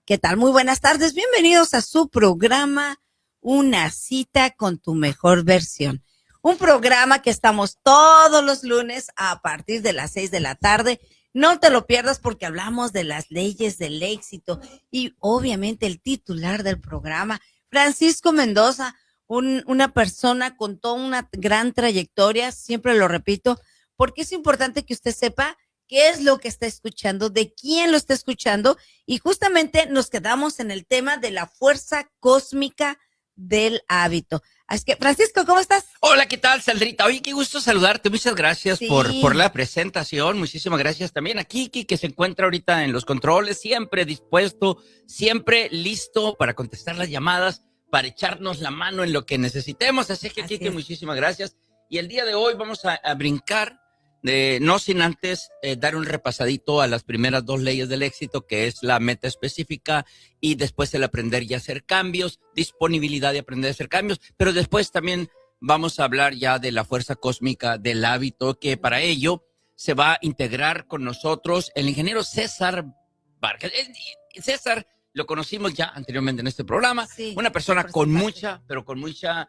¿Qué tal? Muy buenas tardes. Bienvenidos a su programa Una cita con tu mejor versión. Un programa que estamos todos los lunes a partir de las 6 de la tarde. No te lo pierdas porque hablamos de las leyes del éxito y obviamente el titular del programa, Francisco Mendoza, una persona con toda una gran trayectoria, siempre lo repito, porque es importante que usted sepa qué es lo que está escuchando, de quién lo está escuchando, y justamente nos quedamos en el tema de la fuerza cósmica del hábito. Así que, Francisco, ¿cómo estás? Hola, ¿qué tal, Sandrita? Oye, qué gusto saludarte. Muchas gracias por la presentación. Muchísimas gracias también a Kiki, que se encuentra ahorita en los controles, siempre dispuesto, siempre listo para contestar las llamadas, para echarnos la mano en lo que necesitemos. Así que, Kiki, muchísimas gracias. Y el día de hoy vamos a brincar, no sin antes dar un repasadito a las primeras dos leyes del éxito, que es la meta específica y después el aprender y hacer cambios, disponibilidad de aprender a hacer cambios, pero después también vamos a hablar ya de la fuerza cósmica del hábito, que para ello se va a integrar con nosotros el ingeniero César Vargas. César lo conocimos ya anteriormente en este programa, una persona con mucha, pero con mucha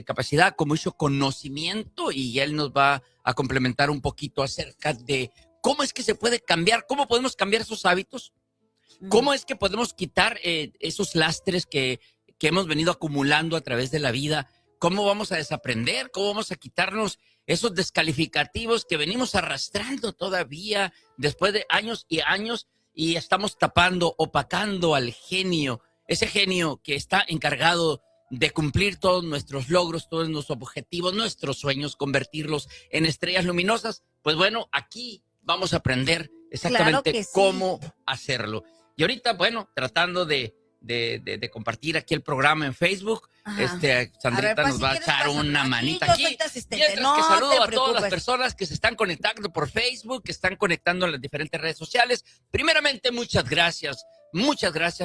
capacidad, con mucho conocimiento, y él nos va a complementar un poquito acerca de cómo es que se puede cambiar, cómo podemos cambiar esos hábitos, cómo es que podemos quitar esos lastres que hemos venido acumulando a través de la vida, cómo vamos a desaprender, cómo vamos a quitarnos esos descalificativos que venimos arrastrando todavía después de años y años, y estamos tapando, opacando al genio, ese genio que está encargado de cumplir todos nuestros logros, todos nuestros objetivos, nuestros sueños, convertirlos en estrellas luminosas. Pues bueno, aquí vamos a aprender exactamente cómo hacerlo. Y ahorita, bueno, tratando de compartir aquí el programa en Facebook, Sandrita nos va a echar una manita aquí. Mientras que saludo a todas las personas que se están conectando por Facebook, que están conectando en las diferentes redes sociales. Primeramente, muchas gracias,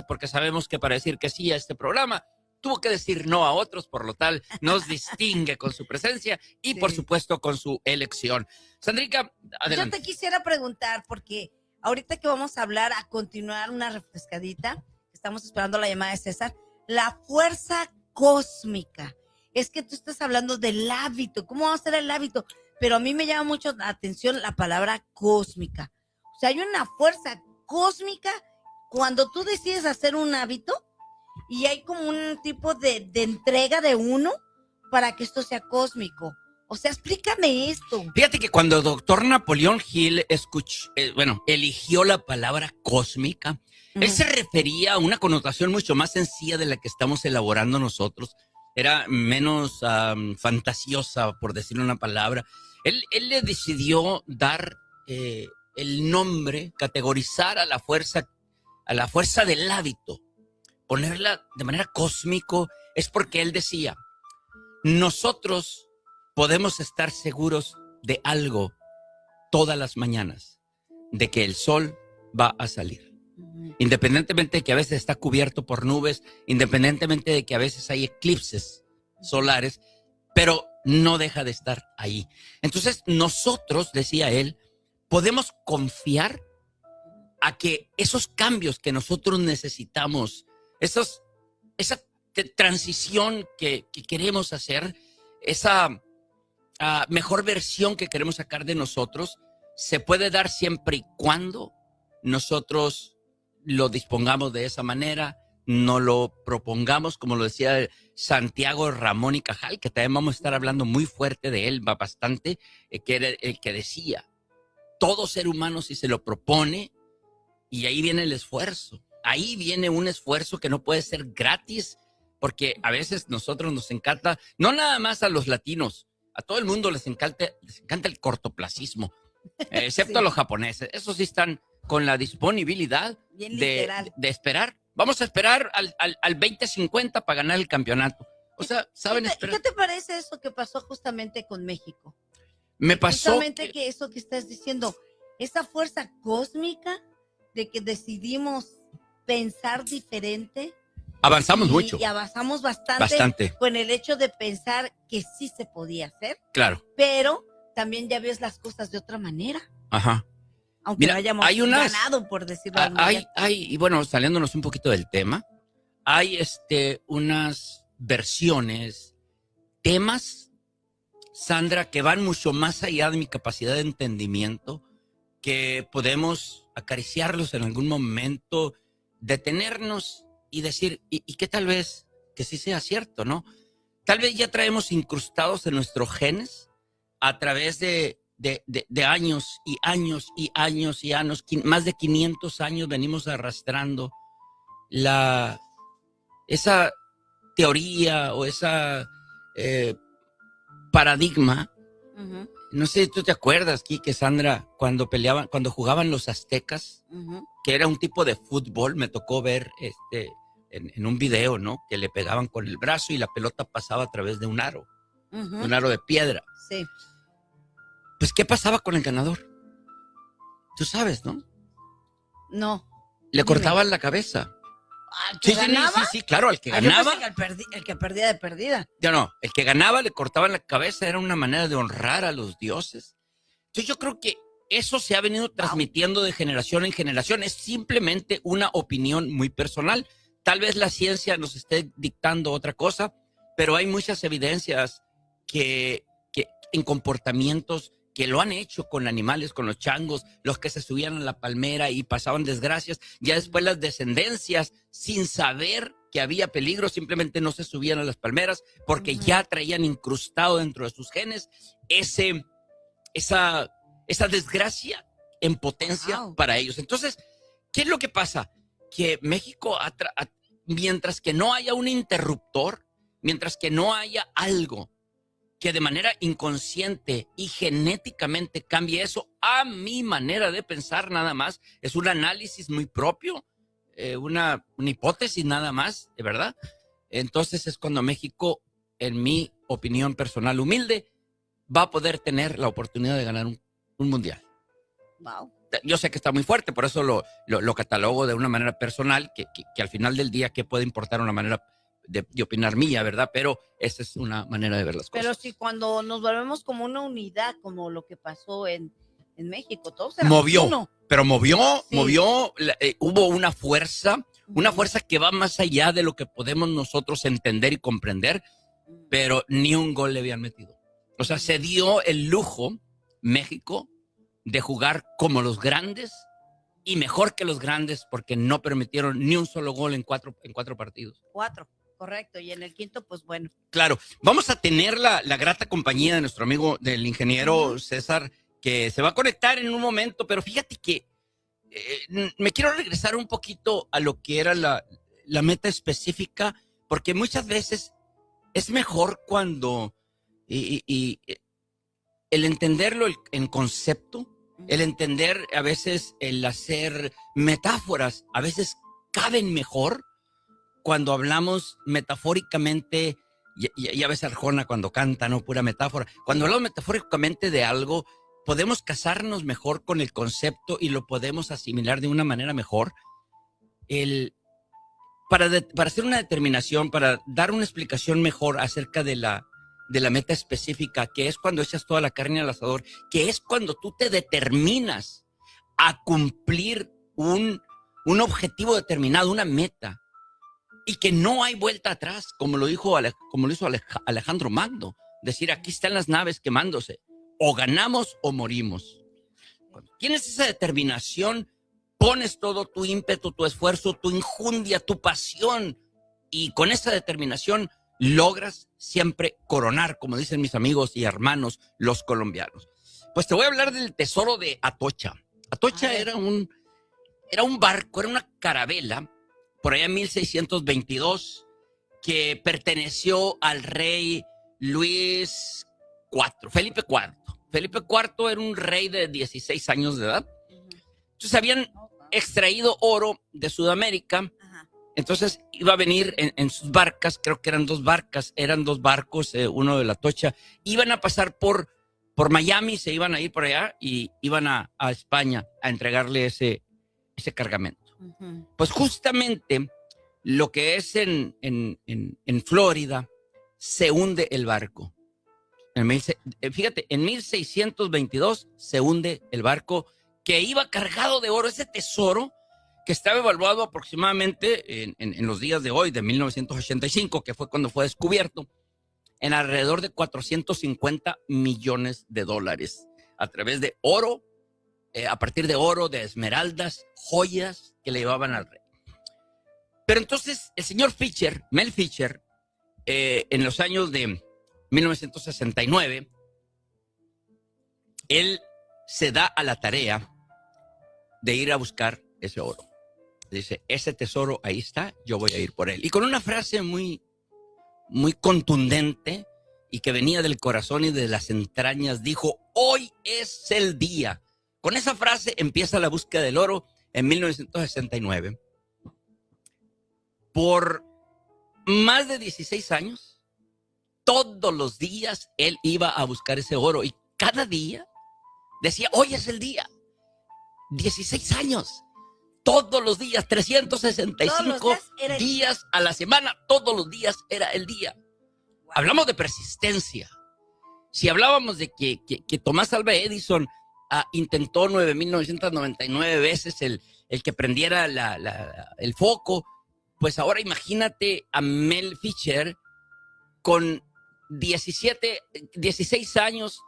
porque sabemos que para decir que sí a este programa tuvo que decir no a otros, por lo tal nos distingue con su presencia y por supuesto con su elección. Sandrita, adelante. Yo te quisiera preguntar, porque ahorita que vamos a hablar, a continuar una refrescadita, estamos esperando la llamada de César, la fuerza cósmica. Es que tú estás hablando del hábito, ¿cómo va a ser el hábito? Pero a mí me llama mucho la atención la palabra cósmica. O sea, hay una fuerza cósmica cuando tú decides hacer un hábito, y hay como un tipo de entrega de uno para que esto sea cósmico. O sea, explícame esto. Fíjate que cuando el doctor Napoleón Hill eligió la palabra cósmica, él se refería a una connotación mucho más sencilla de la que estamos elaborando nosotros. Era menos fantasiosa, por decirle una palabra. Él le decidió dar el nombre, categorizar a la fuerza del hábito, ponerla de manera cósmico, es porque él decía, nosotros podemos estar seguros de algo todas las mañanas, de que el sol va a salir. Independientemente de que a veces está cubierto por nubes, independientemente de que a veces hay eclipses solares, pero no deja de estar ahí. Entonces nosotros, decía él, podemos confiar a que esos cambios que nosotros necesitamos, esa transición que queremos hacer, esa mejor versión que queremos sacar de nosotros, se puede dar siempre y cuando nosotros lo dispongamos de esa manera, no lo propongamos, como lo decía Santiago Ramón y Cajal, que también vamos a estar hablando muy fuerte de él, va bastante, que era el que decía, todo ser humano, si se lo propone, y ahí viene el esfuerzo. Ahí viene un esfuerzo que no puede ser gratis, porque a veces nosotros nos encanta, no nada más a los latinos, a todo el mundo les encanta el cortoplacismo, excepto a los japoneses. Esos sí están con la disponibilidad de esperar. Vamos a esperar al 2050 para ganar el campeonato. O sea, ¿saben esperar? ¿Qué te parece eso que pasó justamente con México? Me pasó justamente que eso que estás diciendo, esa fuerza cósmica de que decidimos pensar diferente. Avanzamos mucho. Y avanzamos bastante con el hecho de pensar que sí se podía hacer. Claro. Pero también ya ves las cosas de otra manera. Ajá. Aunque Mira, no hayamos ganado, por decirlo de alguna manera. Y bueno, saliéndonos un poquito del tema, hay unas versiones, temas, Sandra, que van mucho más allá de mi capacidad de entendimiento, que podemos acariciarlos en algún momento, detenernos y decir, y que tal vez que sí sea cierto, ¿no? Tal vez ya traemos incrustados en nuestros genes a través de años y años y años y años, más de 500 años venimos arrastrando esa teoría o esa paradigma. Uh-huh. No sé si tú te acuerdas, Quique, Sandra, cuando jugaban los aztecas, uh-huh, que era un tipo de fútbol, me tocó ver en un video, ¿no? Que le pegaban con el brazo y la pelota pasaba a través de un aro, uh-huh, un aro de piedra. Sí. Pues, ¿qué pasaba con el ganador? Tú sabes, ¿no? No. Le cortaban la cabeza. ¿Al que ganaba? Sí, claro, al que ganaba. Yo pensé que el que perdía de perdida. No, el que ganaba le cortaban la cabeza, era una manera de honrar a los dioses. Entonces yo creo que eso se ha venido transmitiendo de generación en generación. Es simplemente una opinión muy personal. Tal vez la ciencia nos esté dictando otra cosa, pero hay muchas evidencias que en comportamientos que lo han hecho con animales, con los changos, los que se subían a la palmera y pasaban desgracias. Ya después las descendencias, sin saber que había peligro, simplemente no se subían a las palmeras porque ya traían incrustado dentro de sus genes esa desgracia en potencia para ellos. Entonces, ¿qué es lo que pasa? Que México, mientras que no haya un interruptor, mientras que no haya algo que de manera inconsciente y genéticamente cambie eso, a mi manera de pensar nada más, es un análisis muy propio, una hipótesis nada más, de verdad. Entonces es cuando México, en mi opinión personal humilde, va a poder tener la oportunidad de ganar un mundial. Wow. Yo sé que está muy fuerte, por eso lo catalogo de una manera personal, que al final del día, ¿qué puede importar una manera de opinar mía, verdad? Pero esa es una manera de ver las cosas. Pero sí, cuando nos volvemos como una unidad, como lo que pasó en México, todos éramos uno. Pero movió, hubo una fuerza que va más allá de lo que podemos nosotros entender y comprender, pero ni un gol le habían metido. O sea, se dio el lujo, México, de jugar como los grandes y mejor que los grandes, porque no permitieron ni un solo gol en cuatro partidos. 4. Correcto, y en el quinto, pues bueno. Claro, vamos a tener la grata compañía de nuestro amigo, del ingeniero César, que se va a conectar en un momento, pero fíjate que me quiero regresar un poquito a lo que era la meta específica, porque muchas veces es mejor cuando y el entenderlo en concepto, el entender a veces el hacer metáforas, a veces caben mejor cuando hablamos metafóricamente. Ya ves Arjona cuando canta, ¿no? Pura metáfora. Cuando hablamos metafóricamente de algo, podemos casarnos mejor con el concepto y lo podemos asimilar de una manera mejor. Para hacer una determinación, para dar una explicación mejor acerca de la meta específica, que es cuando echas toda la carne al asador, que es cuando tú te determinas a cumplir un objetivo determinado, una meta, y que no hay vuelta atrás, como lo hizo Alejandro Magno, decir, aquí están las naves quemándose, o ganamos o morimos. Cuando tienes esa determinación, pones todo tu ímpetu, tu esfuerzo, tu injundia, tu pasión, y con esa determinación logras siempre coronar, como dicen mis amigos y hermanos los colombianos. Pues te voy a hablar del tesoro de Atocha. Atocha era un barco, era una carabela, por allá en 1622, que perteneció al rey Luis IV, Felipe IV. Felipe IV era un rey de 16 años de edad. Entonces habían extraído oro de Sudamérica. Entonces iba a venir en sus barcas, creo que eran dos barcos, uno de la Atocha. Iban a pasar por Miami, se iban a ir por allá y iban a España a entregarle ese cargamento. Pues justamente lo que es en Florida, se hunde el barco. Fíjate, en 1622 se hunde el barco que iba cargado de oro, ese tesoro que estaba evaluado aproximadamente en los días de hoy, de 1985, que fue cuando fue descubierto, en alrededor de 450 millones de dólares, a través de oro, a partir de oro, de esmeraldas, joyas que le llevaban al rey. Pero entonces el señor Fisher, Mel Fisher, en los años de 1969, él se da a la tarea de ir a buscar ese oro. Dice, ese tesoro ahí está, yo voy a ir por él. Y con una frase muy contundente y que venía del corazón y de las entrañas, dijo, hoy es el día. Con esa frase empieza la búsqueda del oro en 1969. Por más de 16 años, todos los días él iba a buscar ese oro y cada día decía, hoy es el día. 16 años. Todos los días, 365 días a la semana, todos los días era el día. Wow. Hablamos de persistencia. Si hablábamos de que Tomás Alva Edison intentó 9.999 veces el que prendiera el foco, pues ahora imagínate a Mel Fisher con 16 años,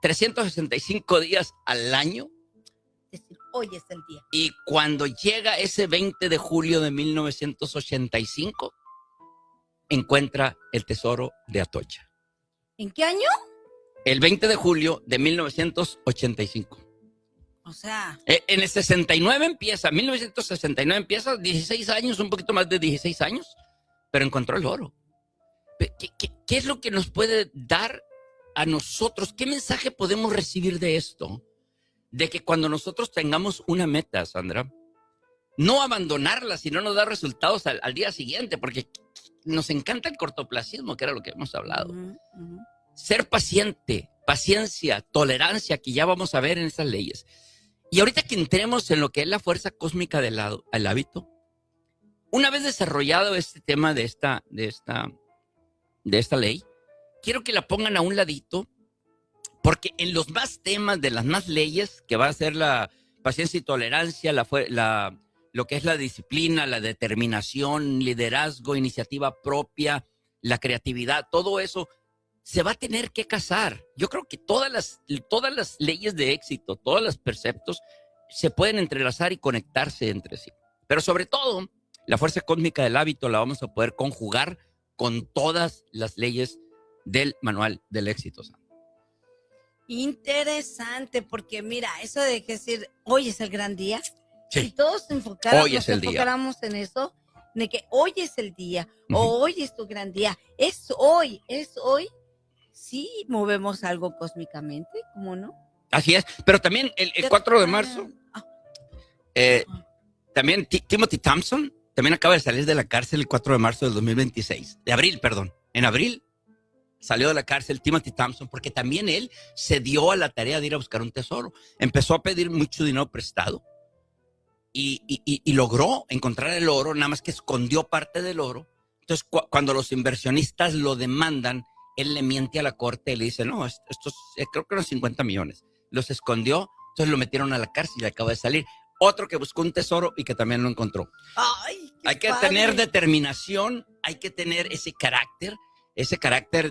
365 días al año. Decir, hoy es el día. Y cuando llega ese 20 de julio de 1985, encuentra el tesoro de Atocha. ¿En qué año? El 20 de julio de 1985. O sea. En el 69 empieza, 1969 empieza, 16 años, un poquito más de 16 años, pero encontró el oro. ¿Qué es lo que nos puede dar a nosotros? ¿Qué mensaje podemos recibir de esto? De que cuando nosotros tengamos una meta, Sandra, no abandonarla si no nos da resultados al día siguiente, porque nos encanta el cortoplacismo, que era lo que hemos hablado. Ser paciente, paciencia, tolerancia, que ya vamos a ver en esas leyes. Y ahorita que entremos en lo que es la fuerza cósmica del hábito, una vez desarrollado este tema de esta ley, quiero que la pongan a un ladito. Porque en los más temas de las más leyes, que va a ser la paciencia y tolerancia, lo que es la disciplina, la determinación, liderazgo, iniciativa propia, la creatividad, todo eso se va a tener que casar. Yo creo que todas las leyes de éxito, todos los preceptos se pueden entrelazar y conectarse entre sí. Pero sobre todo, la fuerza cósmica del hábito la vamos a poder conjugar con todas las leyes del manual del éxito. Interesante, porque mira, eso de decir, hoy es el gran día, sí. Si todos nos enfocáramos en eso, de que hoy es el día, hoy es tu gran día, es hoy, sí movemos algo cósmicamente, ¿cómo no? Así es, pero también el 4 de marzo, también Timothy Thompson, también acaba de salir de la cárcel el 4 de marzo del 2026, en abril. Salió de la cárcel Timothy Thompson porque también él se dio a la tarea de ir a buscar un tesoro. Empezó a pedir mucho dinero prestado y logró encontrar el oro, nada más que escondió parte del oro. Entonces, cuando los inversionistas lo demandan, él le miente a la corte y le dice, no, estos creo que eran 50 millones. Los escondió, entonces lo metieron a la cárcel y acaba de salir. Otro que buscó un tesoro y que también lo encontró. ¡Ay, qué hay que padre! Tener determinación, hay que tener ese carácter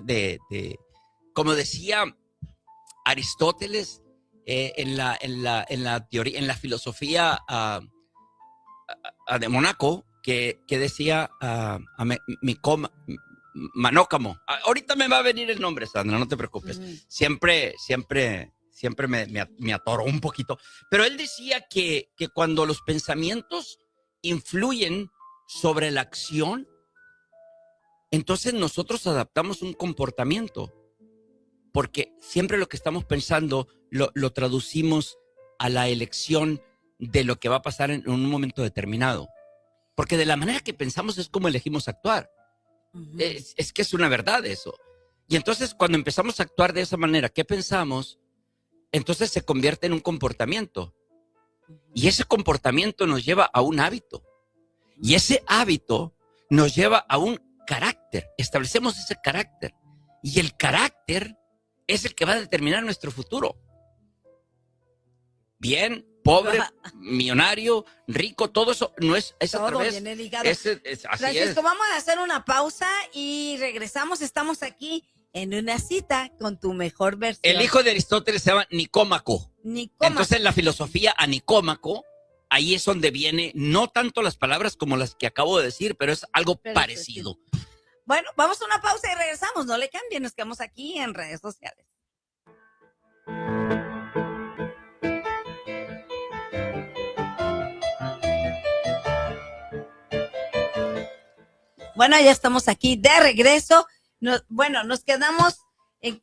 de, como decía Aristóteles en la teoría, en la filosofía de Mónaco, que decía Manócamo. Ahorita me va a venir el nombre, Sandra, no te preocupes. Siempre me atoró un poquito. Pero él decía que cuando los pensamientos influyen sobre la acción, entonces nosotros adaptamos un comportamiento, porque siempre lo que estamos pensando lo traducimos a la elección de lo que va a pasar en un momento determinado. Porque de la manera que pensamos es como elegimos actuar. Es que es una verdad eso. Y entonces cuando empezamos a actuar de esa manera, ¿qué pensamos? Entonces se convierte en un comportamiento. Y ese comportamiento nos lleva a un hábito. Y ese hábito nos lleva a un carácter, establecemos ese carácter y el carácter es el que va a determinar nuestro futuro. Bien, pobre, millonario, rico, todo eso no es a todo través. viene ligado. Así Francisco, es. vamos a hacer una pausa y regresamos. Estamos aquí en una cita con tu mejor versión. El hijo de Aristóteles se llama Nicómaco. Nicómaco. Entonces la filosofía a Nicómaco, ahí es donde viene, no tanto las palabras como las que acabo de decir, pero es algo parecido. Bueno, vamos a una pausa y regresamos. No le cambien, nos quedamos aquí en redes sociales. Bueno, ya estamos aquí de regreso. Nos quedamos,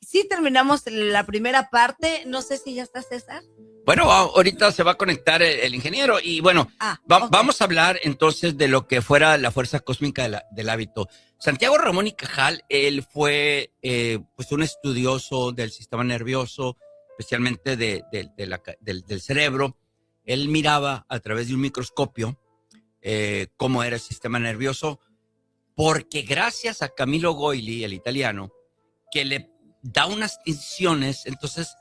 sí terminamos la primera parte. No sé si ya está César. Bueno, ahorita se va a conectar el ingeniero y bueno, okay. Vamos a hablar entonces de lo que fuera la fuerza cósmica del hábito. Santiago Ramón y Cajal, él fue pues un estudioso del sistema nervioso, especialmente del cerebro. Él miraba a través de un microscopio cómo era el sistema nervioso, porque gracias a Camillo Goili, el italiano, que le da unas tinciones, entonces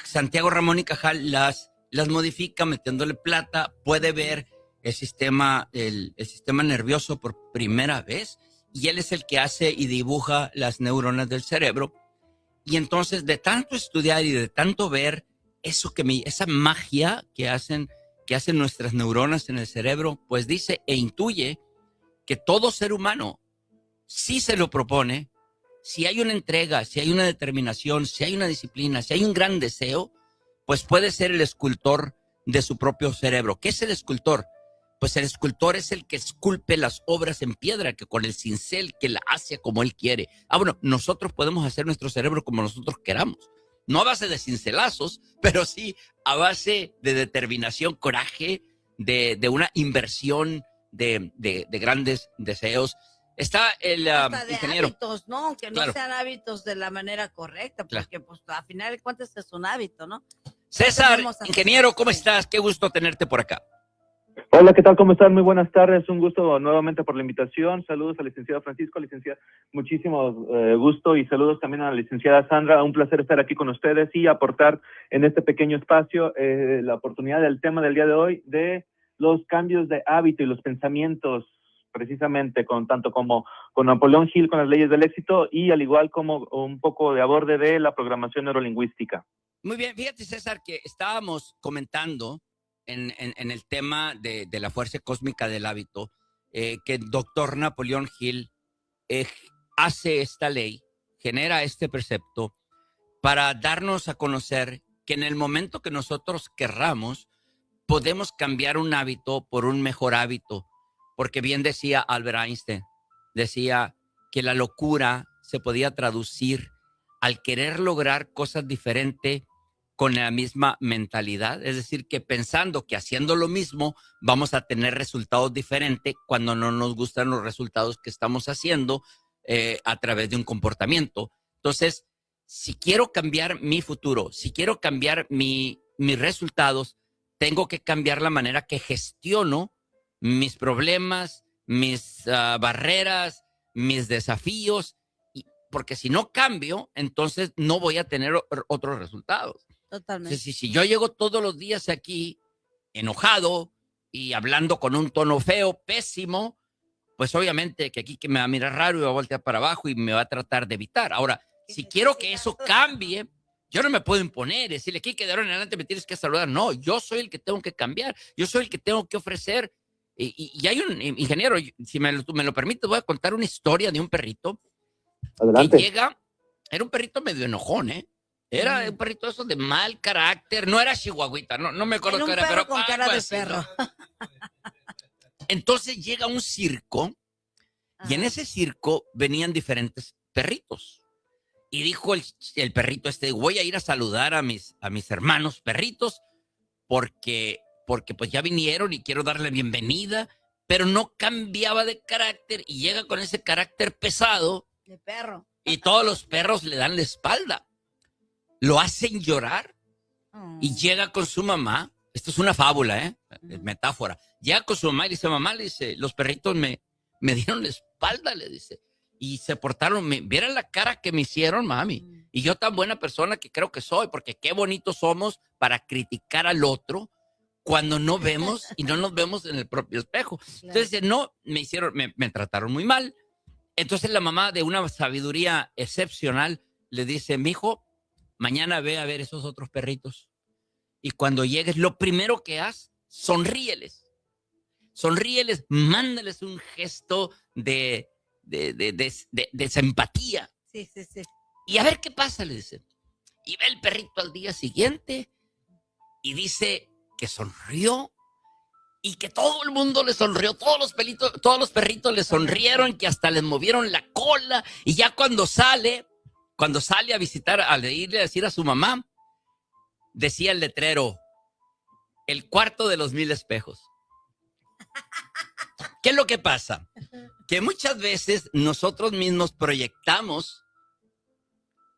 Santiago Ramón y Cajal las modifica metiéndole plata, puede ver el sistema nervioso por primera vez, y él es el que hace y dibuja las neuronas del cerebro. Y entonces, de tanto estudiar y de tanto ver esa magia que hacen nuestras neuronas en el cerebro, pues dice e intuye que todo ser humano, si se lo propone, si hay una entrega, si hay una determinación, si hay una disciplina, si hay un gran deseo, pues puede ser el escultor de su propio cerebro. ¿Qué es el escultor? Pues el escultor es el que esculpe las obras en piedra, que con el cincel que la hace como él quiere. Bueno, nosotros podemos hacer nuestro cerebro como nosotros queramos. No a base de cincelazos, pero sí a base de determinación, coraje, de una inversión de grandes deseos. Está el ingeniero. Hábitos, ¿no? Que no sean hábitos de la manera correcta, porque pues a final de cuentas es un hábito, ¿no? César, ingeniero, ¿cómo estás? Qué gusto tenerte por acá. Hola, ¿qué tal? ¿Cómo están? Muy buenas tardes. Un gusto nuevamente por la invitación. Saludos al licenciado Francisco, licenciada. Muchísimo gusto y saludos también a la licenciada Sandra. Un placer estar aquí con ustedes y aportar en este pequeño espacio la oportunidad del tema del día de hoy de los cambios de hábito y los pensamientos, precisamente tanto como con Napoleón Hill, con las leyes del éxito, y al igual como un poco de aborde de la programación neurolingüística. Muy bien, fíjate, César, que estábamos comentando en el tema de la fuerza cósmica del hábito, que el doctor Napoleón Hill hace esta ley, genera este precepto para darnos a conocer que en el momento que nosotros querramos, podemos cambiar un hábito por un mejor hábito. Porque bien decía Albert Einstein, decía que la locura se podía traducir al querer lograr cosas diferentes con la misma mentalidad. Es decir, que pensando que haciendo lo mismo vamos a tener resultados diferentes cuando no nos gustan los resultados que estamos haciendo a través de un comportamiento. Entonces, si quiero cambiar mi futuro, si quiero cambiar mis resultados, tengo que cambiar la manera que gestiono mis problemas, mis barreras, mis desafíos, porque si no cambio, entonces no voy a tener otros resultados. Totalmente. Entonces, si yo llego todos los días aquí enojado y hablando con un tono feo, pésimo, pues obviamente que aquí que me va a mirar raro y va a voltear para abajo y me va a tratar de evitar. Ahora, si quiero que eso cambie, yo no me puedo imponer, decirle que de ahora en adelante me tienes que saludar. No, yo soy el que tengo que cambiar, yo soy el que tengo que ofrecer. Y hay un ingeniero, si me lo permite, voy a contar una historia de un perrito. Adelante. Que llega, era un perrito medio enojón, Era un perrito eso de mal carácter, no era chihuahuita, no me acuerdo qué era, pero con cara de perro. ¿No? Entonces llega un circo y en ese circo venían diferentes perritos. Y dijo el perrito voy a ir a saludar a mis hermanos perritos porque pues ya vinieron y quiero darle bienvenida, pero no cambiaba de carácter y llega con ese carácter pesado. De perro. Y todos los perros le dan la espalda. Lo hacen llorar y llega con su mamá. Esto es una fábula, metáfora. Llega con su mamá y dice, mamá, le dice, los perritos me dieron la espalda, le dice. Y se portaron, vieran la cara que me hicieron, mami. Y yo tan buena persona que creo que soy, porque qué bonitos somos para criticar al otro cuando no vemos y no nos vemos en el propio espejo. Entonces, no, me trataron muy mal. Entonces la mamá, de una sabiduría excepcional, le dice: mijo, mañana ve a ver esos otros perritos. Y cuando llegues, lo primero que haz, sonríeles. Sonríeles, mándales un gesto de simpatía. Sí, sí, sí. Y a ver qué pasa, le dice. Y ve el perrito al día siguiente y dice que sonrió y que todo el mundo le sonrió, todos los perritos le sonrieron, que hasta les movieron la cola. Y ya cuando sale a visitar, al irle a decir a su mamá, decía el letrero: el cuarto de los 1000 espejos. ¿Qué es lo que pasa? Que muchas veces nosotros mismos proyectamos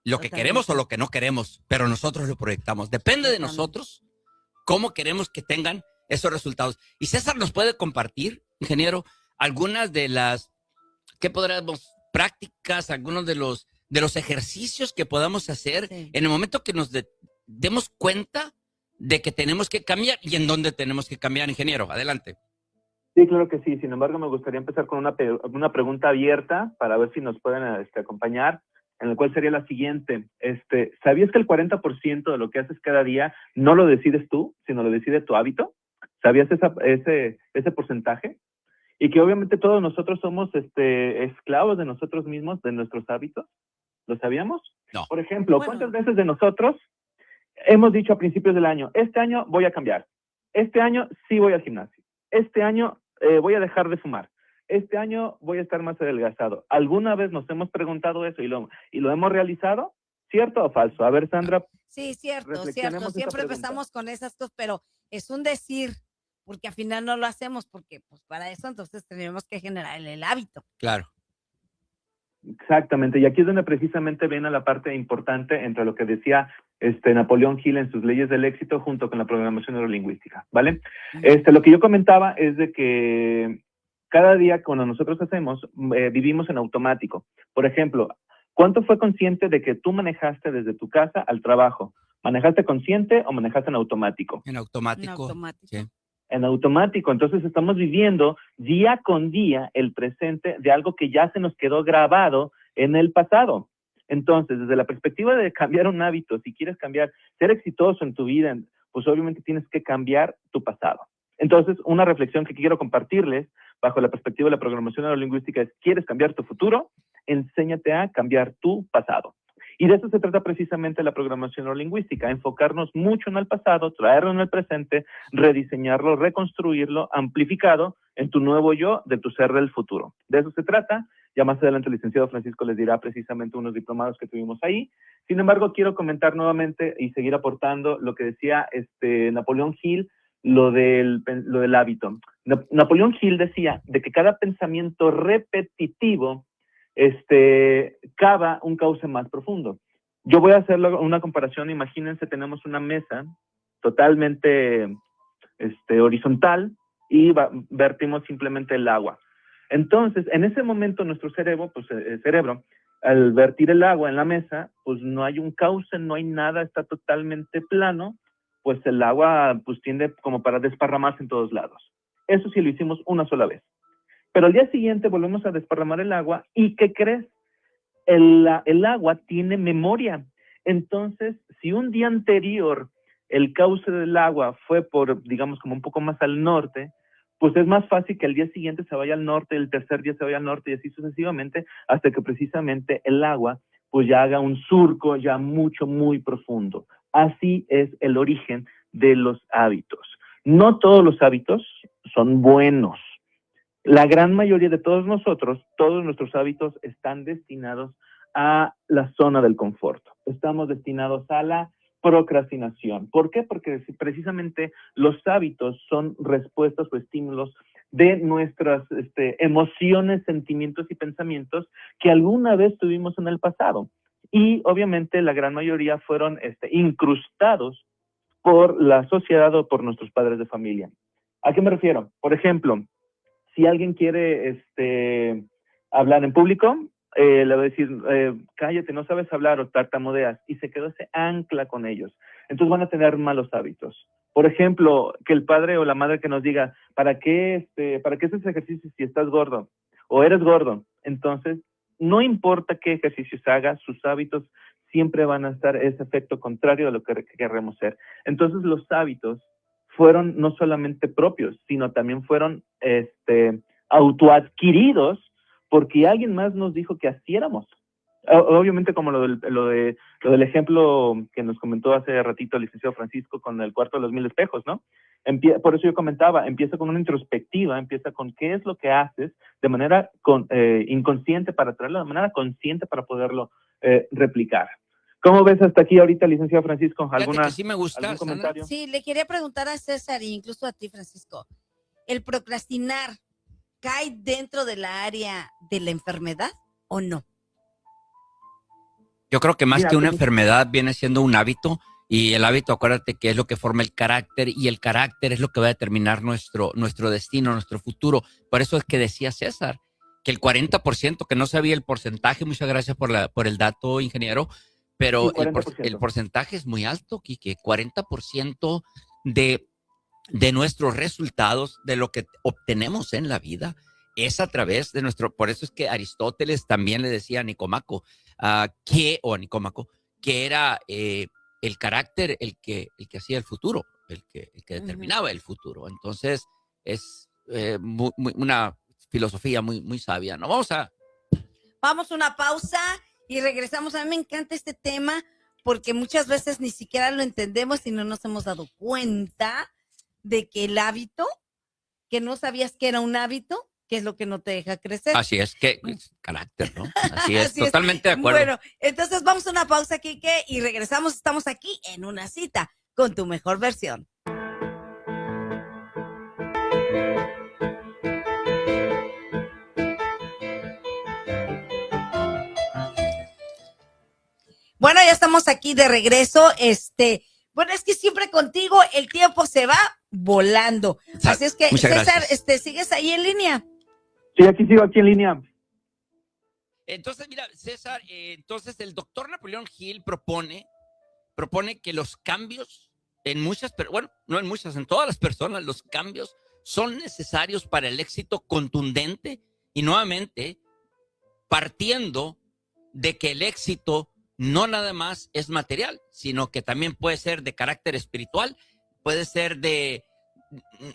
lo que queremos o lo que no queremos, pero nosotros lo proyectamos. Depende de nosotros cómo queremos que tengan esos resultados. Y César nos puede compartir, ingeniero, algunas de las, ¿qué podríamos? Prácticas, algunos de los ejercicios que podamos hacer en el momento que nos demos cuenta de que tenemos que cambiar y en dónde tenemos que cambiar, ingeniero. Adelante. Sí, claro que sí. Sin embargo, me gustaría empezar con una pregunta abierta para ver si nos pueden acompañar, en la cual sería la siguiente. ¿Sabías que el 40% de lo que haces cada día no lo decides tú, sino lo decide tu hábito? ¿Sabías ese porcentaje? Y que obviamente todos nosotros somos esclavos de nosotros mismos, de nuestros hábitos. ¿Lo sabíamos? No. Por ejemplo, ¿cuántas veces de nosotros hemos dicho a principios del año: este año voy a cambiar, este año sí voy al gimnasio, este año voy a dejar de fumar, este año voy a estar más adelgazado? ¿Alguna vez nos hemos preguntado eso y lo hemos realizado? ¿Cierto o falso? A ver, Sandra. Sí, cierto. Siempre empezamos con esas cosas, pero es un decir, porque al final no lo hacemos, porque pues para eso entonces tenemos que generar el hábito. Claro. Exactamente, y aquí es donde precisamente viene la parte importante entre lo que decía Napoleón Hill en sus leyes del éxito junto con la programación neurolingüística, ¿vale? Lo que yo comentaba es de que cada día cuando nosotros hacemos, vivimos en automático. Por ejemplo, ¿cuánto fue consciente de que tú manejaste desde tu casa al trabajo? ¿Manejaste consciente o manejaste en automático? En automático. En automático. Sí. En automático. Entonces estamos viviendo día con día el presente de algo que ya se nos quedó grabado en el pasado. Entonces, desde la perspectiva de cambiar un hábito, si quieres cambiar, ser exitoso en tu vida, pues obviamente tienes que cambiar tu pasado. Entonces, una reflexión que quiero compartirles bajo la perspectiva de la programación neurolingüística es: ¿quieres cambiar tu futuro? Enséñate a cambiar tu pasado. Y de eso se trata precisamente la programación neurolingüística: enfocarnos mucho en el pasado, traerlo en el presente, rediseñarlo, reconstruirlo, amplificado en tu nuevo yo, de tu ser del futuro. De eso se trata. Ya más adelante el licenciado Francisco les dirá precisamente unos diplomados que tuvimos ahí. Sin embargo, quiero comentar nuevamente y seguir aportando lo que decía Napoleón Hill, lo del hábito. Napoleón Hill decía de que cada pensamiento repetitivo cava un cauce más profundo. Yo voy a hacer una comparación. Imagínense, tenemos una mesa totalmente horizontal y vertimos simplemente el agua. Entonces, en ese momento nuestro cerebro, al vertir el agua en la mesa, pues no hay un cauce, no hay nada, está totalmente plano, pues el agua pues tiende como para desparramarse en todos lados. Eso sí lo hicimos una sola vez. Pero al día siguiente volvemos a desparramar el agua y ¿qué crees? El agua tiene memoria. Entonces, si un día anterior el cauce del agua fue por, digamos, como un poco más al norte, pues es más fácil que el día siguiente se vaya al norte, el tercer día se vaya al norte y así sucesivamente, hasta que precisamente el agua pues ya haga un surco ya muy profundo. Así es el origen de los hábitos. No todos los hábitos son buenos. La gran mayoría de todos nosotros, todos nuestros hábitos están destinados a la zona del confort. Estamos destinados a la procrastinación. ¿Por qué? Porque precisamente los hábitos son respuestas o estímulos de nuestras emociones, sentimientos y pensamientos que alguna vez tuvimos en el pasado. Y obviamente la gran mayoría fueron incrustados por la sociedad o por nuestros padres de familia. ¿A qué me refiero? Por ejemplo, si alguien quiere hablar en público, le voy a decir, cállate, no sabes hablar o tartamudeas, y se quedó ese ancla con ellos. Entonces van a tener malos hábitos. Por ejemplo, que el padre o la madre que nos diga, ¿para qué haces ejercicio si estás gordo o eres gordo? Entonces, no importa qué ejercicios hagas, sus hábitos siempre van a estar ese efecto contrario a lo que queremos ser. Entonces, los hábitos fueron no solamente propios, sino también fueron autoadquiridos porque alguien más nos dijo que así éramos. Obviamente, como lo del ejemplo que nos comentó hace ratito el licenciado Francisco con el cuarto de los 1000 espejos, ¿no? Por eso yo comentaba, empieza con una introspectiva, empieza con qué es lo que haces de manera inconsciente para traerlo de manera consciente para poderlo replicar. ¿Cómo ves hasta aquí ahorita, licenciado Francisco? Fíjate que sí me gusta, ¿algún comentario? Sí, le quería preguntar a César e incluso a ti, Francisco. ¿El procrastinar cae dentro de la área de la enfermedad o no? Yo creo que más que una enfermedad viene siendo un hábito, y el hábito, acuérdate que es lo que forma el carácter, y el carácter es lo que va a determinar nuestro destino, nuestro futuro. Por eso es que decía César que el 40%, que no sabía el porcentaje, muchas gracias por el dato, ingeniero, pero sí, el porcentaje es muy alto, Quique. 40% de nuestros resultados, de lo que obtenemos en la vida, es a través de por eso es que Aristóteles también le decía a Nicómaco, que era el carácter el que hacía el futuro, el que determinaba el futuro. Entonces, es una filosofía muy, muy sabia, ¿no? Vamos a una pausa y regresamos. A mí me encanta este tema porque muchas veces ni siquiera lo entendemos y no nos hemos dado cuenta de que el hábito, que no sabías que era un hábito, que es lo que no te deja crecer. Así es, que carácter, ¿no? Así es, totalmente de acuerdo. Bueno, entonces vamos a una pausa, Quique, y regresamos. Estamos aquí en Una Cita con Tu Mejor Versión. Bueno, ya estamos aquí de regreso. Bueno, es que siempre contigo el tiempo se va volando. Así es que, César, ¿sigues ahí en línea? Sí, sigo aquí en línea. Entonces, mira, César, entonces el doctor Napoleón Hill propone que los cambios en todas las personas, los cambios son necesarios para el éxito contundente, y nuevamente partiendo de que el éxito no nada más es material, sino que también puede ser de carácter espiritual, puede ser de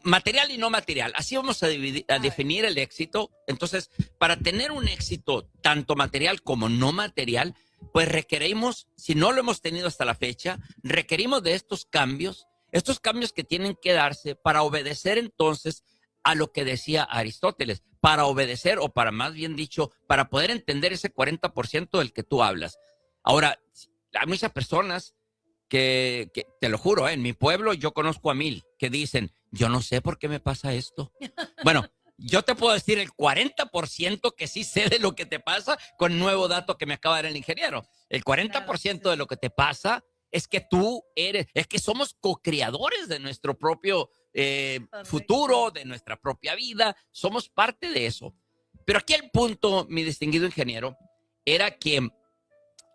material y no material. Así vamos a definir el éxito. Entonces, para tener un éxito tanto material como no material, pues requerimos, si no lo hemos tenido hasta la fecha, requerimos de estos cambios que tienen que darse para obedecer entonces a lo que decía Aristóteles, para obedecer, o para más bien dicho, para poder entender ese 40% del que tú hablas. Ahora, hay muchas personas que te lo juro, en mi pueblo yo conozco a 1000 que dicen, yo no sé por qué me pasa esto. Bueno, yo te puedo decir el 40% que sí sé de lo que te pasa con el nuevo dato que me acaba de dar el ingeniero. El 40% de lo que te pasa es que es que somos co-creadores de nuestro propio futuro, de nuestra propia vida, somos parte de eso. Pero aquí el punto, mi distinguido ingeniero, era que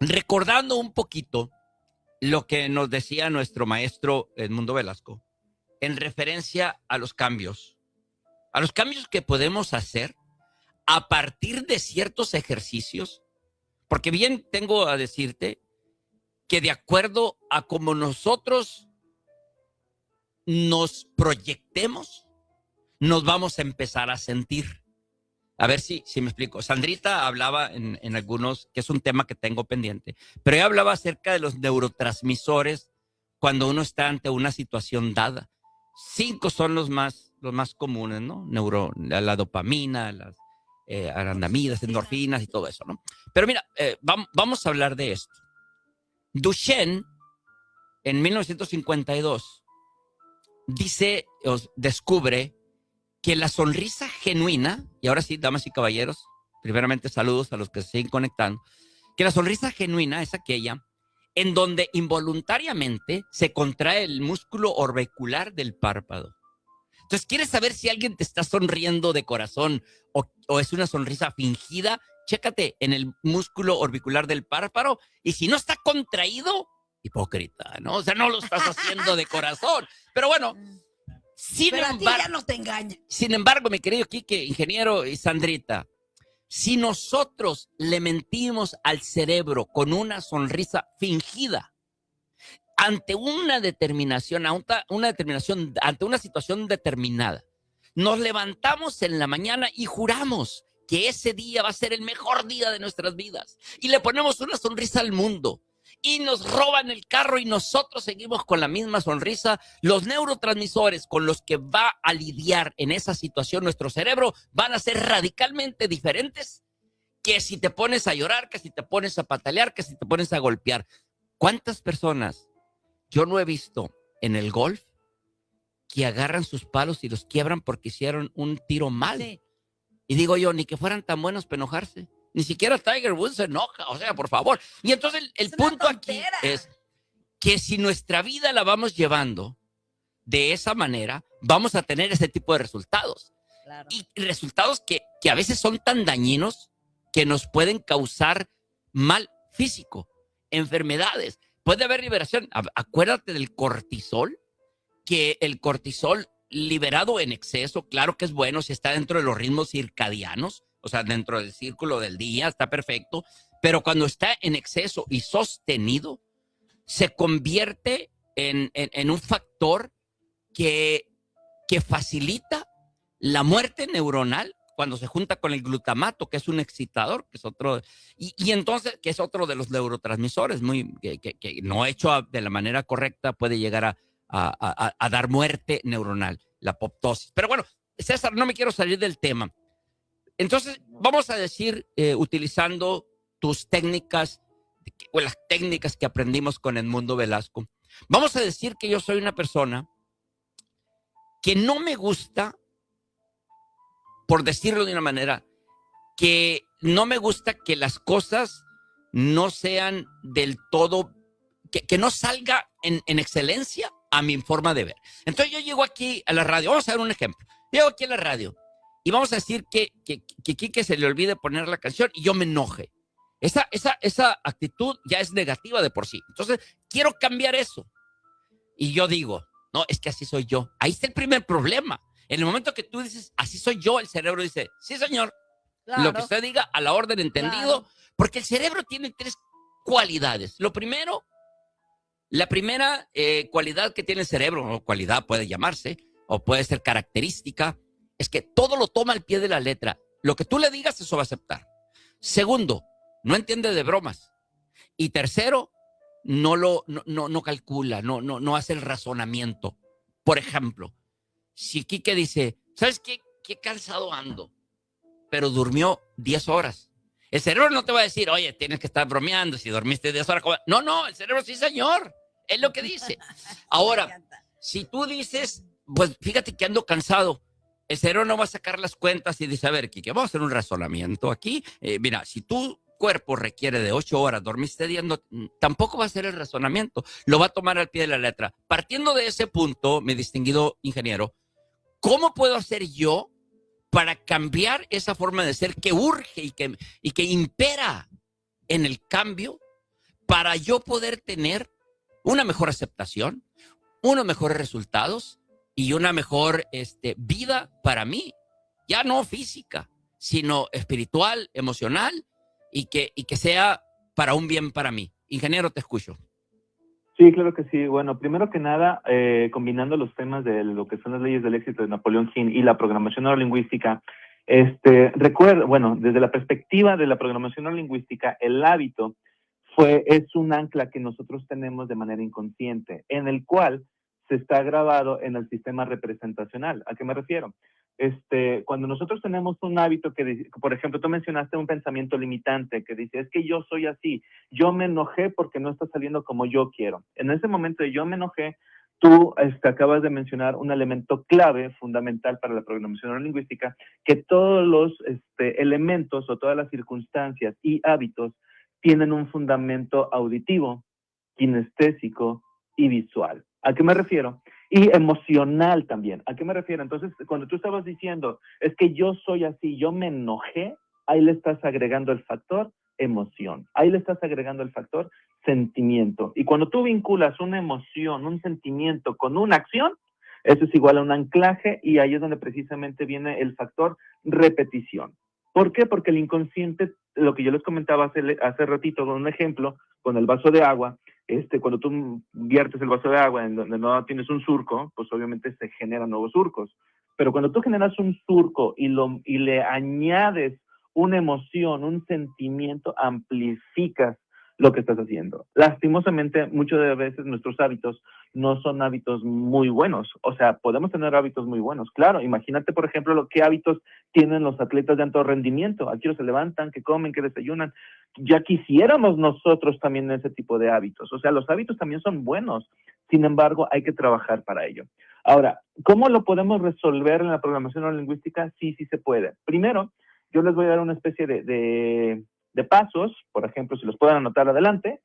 recordando un poquito lo que nos decía nuestro maestro Edmundo Velasco en referencia a los cambios que podemos hacer a partir de ciertos ejercicios, porque bien tengo a decirte que de acuerdo a cómo nosotros nos proyectemos, nos vamos a empezar a sentir. A ver si me explico. Sandrita hablaba en algunos, que es un tema que tengo pendiente, pero ella hablaba acerca de los neurotransmisores cuando uno está ante una situación dada. 5 son los más comunes, ¿no? La dopamina, las arandamidas, endorfinas y todo eso, ¿no? Pero mira, vamos a hablar de esto. Duchenne, en 1952, descubre que la sonrisa genuina, y ahora sí, damas y caballeros, primeramente saludos a los que se siguen conectando, que la sonrisa genuina es aquella en donde involuntariamente se contrae el músculo orbicular del párpado. Entonces, ¿quieres saber si alguien te está sonriendo de corazón o es una sonrisa fingida? Chécate en el músculo orbicular del párpado, y si no está contraído, hipócrita, ¿no? O sea, no lo estás haciendo de corazón. Pero bueno, Pero a ti ya no te engaña. Sin embargo, mi querido Quique, ingeniero y Sandrita, si nosotros le mentimos al cerebro con una sonrisa fingida ante una determinación, ante una situación determinada, nos levantamos en la mañana y juramos que ese día va a ser el mejor día de nuestras vidas y le ponemos una sonrisa al mundo y nos roban el carro y nosotros seguimos con la misma sonrisa. Los neurotransmisores con los que va a lidiar en esa situación nuestro cerebro van a ser radicalmente diferentes que si te pones a llorar, que si te pones a patalear, que si te pones a golpear. ¿Cuántas personas yo no he visto en el golf que agarran sus palos y los quiebran porque hicieron un tiro mal? Sí. Y digo yo, ni que fueran tan buenos para enojarse. Ni siquiera Tiger Woods se enoja, o sea, por favor. Y entonces el punto aquí es que si nuestra vida la vamos llevando de esa manera, vamos a tener ese tipo de resultados. Claro. Y resultados que a veces son tan dañinos que nos pueden causar mal físico, enfermedades. Puede haber liberación. Acuérdate del cortisol, que el cortisol liberado en exceso, claro que es bueno si está dentro de los ritmos circadianos, o sea, dentro del círculo del día, está perfecto, pero cuando está en exceso y sostenido, se convierte en un factor que facilita la muerte neuronal cuando se junta con el glutamato, que es un excitador, que es otro, y entonces, que es otro de los neurotransmisores, que no hecho de la manera correcta puede llegar a dar muerte neuronal, la apoptosis. Pero bueno, César, no me quiero salir del tema. Entonces, vamos a decir, utilizando tus técnicas, o las técnicas que aprendimos con Edmundo Velasco, vamos a decir que yo soy una persona que no me gusta, por decirlo de una manera, que no me gusta que las cosas no sean del todo, que no salga en excelencia a mi forma de ver. Entonces yo llego aquí a la radio, vamos a ver un ejemplo, llego aquí a la radio y vamos a decir que Quique se le olvide poner la canción y yo me enoje. Esa actitud ya es negativa de por sí. Entonces quiero cambiar eso. Y yo digo, no, es que así soy yo. Ahí está el primer problema. En el momento que tú dices, así soy yo, el cerebro dice, sí, señor. Claro. Lo que usted diga, a la orden, entendido. Claro. Porque el cerebro tiene 3 cualidades. Lo primero, la primera cualidad que tiene el cerebro, o cualidad puede llamarse, o puede ser característica, es que todo lo toma al pie de la letra. Lo que tú le digas, eso va a aceptar. Segundo, no entiende de bromas. Y tercero, no calcula, no hace el razonamiento. Por ejemplo, si Quique dice, ¿sabes qué? Qué cansado ando, pero durmió 10 horas. El cerebro no te va a decir, oye, tienes que estar bromeando si dormiste 10 horas. No, el cerebro sí, señor. Es lo que dice. Ahora, si tú dices, pues fíjate que ando cansado, el cerebro no va a sacar las cuentas y dice, a ver, Quique, vamos a hacer un razonamiento aquí. Mira, si tu cuerpo requiere de 8 horas, dormiste 10, tampoco va a ser el razonamiento. Lo va a tomar al pie de la letra. Partiendo de ese punto, mi distinguido ingeniero, ¿cómo puedo hacer yo para cambiar esa forma de ser que urge y que impera en el cambio para yo poder tener una mejor aceptación, unos mejores resultados y una mejor vida para mí? Ya no física, sino espiritual, emocional y que sea para un bien para mí. Ingeniero, te escucho. Sí, claro que sí. Bueno, primero que nada, combinando los temas de lo que son las leyes del éxito de Napoleón Hill y la programación neurolingüística, recuerdo, bueno, desde la perspectiva de la programación neurolingüística, el hábito es un ancla que nosotros tenemos de manera inconsciente, en el cual se está grabado en el sistema representacional. ¿A qué me refiero? Cuando nosotros tenemos un hábito que, por ejemplo, tú mencionaste un pensamiento limitante que dice, es que yo soy así, yo me enojé porque no está saliendo como yo quiero. En ese momento de yo me enojé, tú acabas de mencionar un elemento clave, fundamental para la programación neurolingüística, que todos los elementos o todas las circunstancias y hábitos tienen un fundamento auditivo, kinestésico y visual. ¿A qué me refiero? Y emocional también. ¿A qué me refiero? Entonces, cuando tú estabas diciendo, es que yo soy así, yo me enojé, ahí le estás agregando el factor emoción, ahí le estás agregando el factor sentimiento. Y cuando tú vinculas una emoción, un sentimiento con una acción, eso es igual a un anclaje y ahí es donde precisamente viene el factor repetición. ¿Por qué? Porque el inconsciente, lo que yo les comentaba hace ratito con un ejemplo, con el vaso de agua, cuando tú viertes el vaso de agua en donde no tienes un surco, pues obviamente se generan nuevos surcos. Pero cuando tú generas un surco y le añades una emoción, un sentimiento, amplificas lo que estás haciendo. Lastimosamente, muchas de veces nuestros hábitos no son hábitos muy buenos. O sea, podemos tener hábitos muy buenos. Claro, imagínate, por ejemplo, qué hábitos tienen los atletas de alto rendimiento. Aquí se levantan, que comen, que desayunan. Ya quisiéramos nosotros también ese tipo de hábitos. O sea, los hábitos también son buenos. Sin embargo, hay que trabajar para ello. Ahora, ¿cómo lo podemos resolver en la programación neurolingüística? Sí, sí se puede. Primero, yo les voy a dar una especie de pasos, por ejemplo, si los pueden anotar adelante.